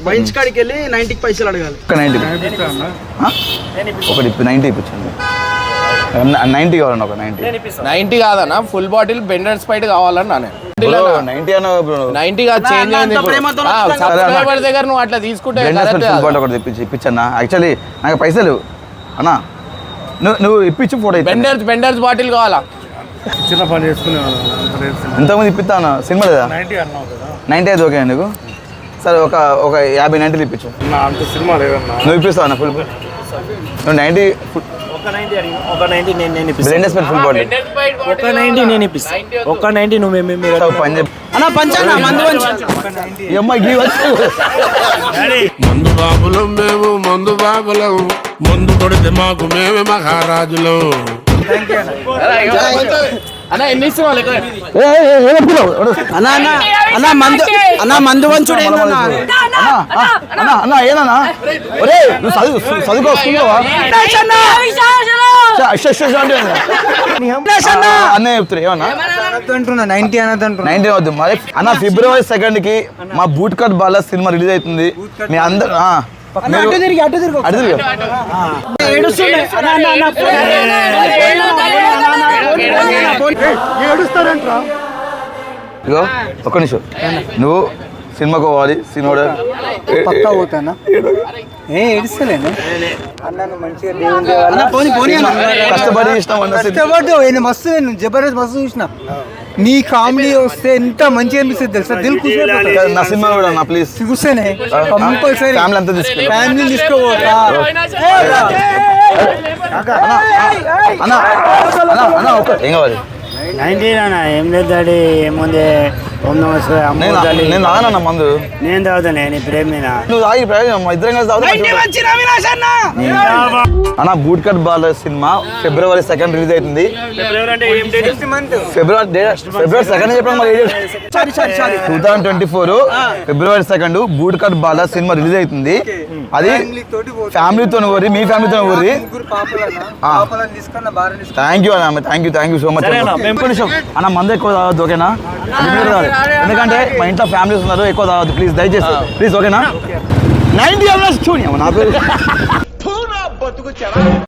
Wines కాడికి వెళ్ళి 90కి పైసలు అడగాలి. ఒక 90 ఒకటి 90 ఇప్పించండి. 90 కావాలన్నా ఒక 90 కాదన్నా ఫుల్ బాటిల్ బెండర్ స్ప్రైట్ కావాలన్నా 90 చేంజ్ సబ్స్క్రైబర్ దగ్గర నువ్వు అట్లా తీసుకుంటే ఫుల్ బాటిల్ ఒకటి ఇప్పించన్నా. యాక్చువల్లీ నాకు పైసలు అన్నా నువ్వు ఇప్పించు ఫోటో బెండర్స్ బాటిల్ కావాలా చిన్న పని చేసుకునే ఎంతమంది ఇప్పిస్తా అన్న సినిమా లేదా 90 అయితే ఓకే నీకు సరే ఒక 50-90 ఇప్పించు. అంత సినిమా లేదన్నా నువ్వు ఇప్పిస్తావు అన్న ఫుల్ నువ్వు 90 ఫుల్ బాటిల్ ఒక 90 నేను ఇప్పిస్తాను. ఒక 90 నువ్వు పని చెప్పి అన్న పంచన్న మందు ఈ అమ్మాయి మందు బాబులం మేము మందు బాబులం మందు కొడితే మాకు మేమే మహారాజులం. అన్న ఎన్ని ఇస్తున్నావు అన్న మందు వంచుడు అన్న ఏదన్నా ఒరే నువ్వు చదువుకో వస్తున్నావా అన్న చెప్తున్నా ఏమన్నా 90 వద్దు మరి అన్న ఫిబ్రవరి 2 కి మా బూట్ కట్ బాల సినిమా రిలీజ్ అవుతుంది. మీ అందరు అటు తిరిగి ఇగో ఒక్క నిమిషం నువ్వు సినిమాకి పోవాలి. సినిమా పక్కా పోతానా ఏడుస్తలేను అన్న మంచిగా కష్టపడి ఇష్టం మస్తు నేను జబర్దస్త్ మస్తు చూసిన నీ కామెడీ వస్తే ఎంత మంచిగా అనిపిస్తుంది తెలుసా దిల్ ఖుషి నా సినిమా కూడా అన్న ప్లీజ్ చూస్తేనే కంపల్సరీ ఫ్యామిలీ అంతా తీసుకెళ్ళి ఫ్యామిలీ తీసుకోపోతా అన్న అన్న ఒక్క ఏం కావాలి 90 అన్న ఏం లేదు డాడీ ఏముంది నేను తాగనన్న మందు నేను తాగుతాను నీ ప్రేమ మీద నువ్వు తాగి ప్రయోజనం ఇద్దరం కలిసి అన్న బూట్ కట్ బాల సినిమా ఫిబ్రవరి 2 రిలీజ్ అవుతుంది. ఫిబ్రవరి 2 చెప్పడం మరి 2024 ఫిబ్రవరి 2 బూట్ కట్ బాల సినిమా రిలీజ్ అవుతుంది. అది ఫ్యామిలీతో ఊరి మీ ఫ్యామిలీతో ఊరి. థ్యాంక్ యూ సో మచ్ అన్న మందు ఎక్కువ తాగద్దు ఓకేనా ఎందుకంటే మా ఇంట్లో ఫ్యామిలీస్ ఉన్నారు ఎక్కువ తాగద్దు ప్లీజ్ దయచేసి ప్లీజ్ ఓకేనా 90 చూడండి నా పేరు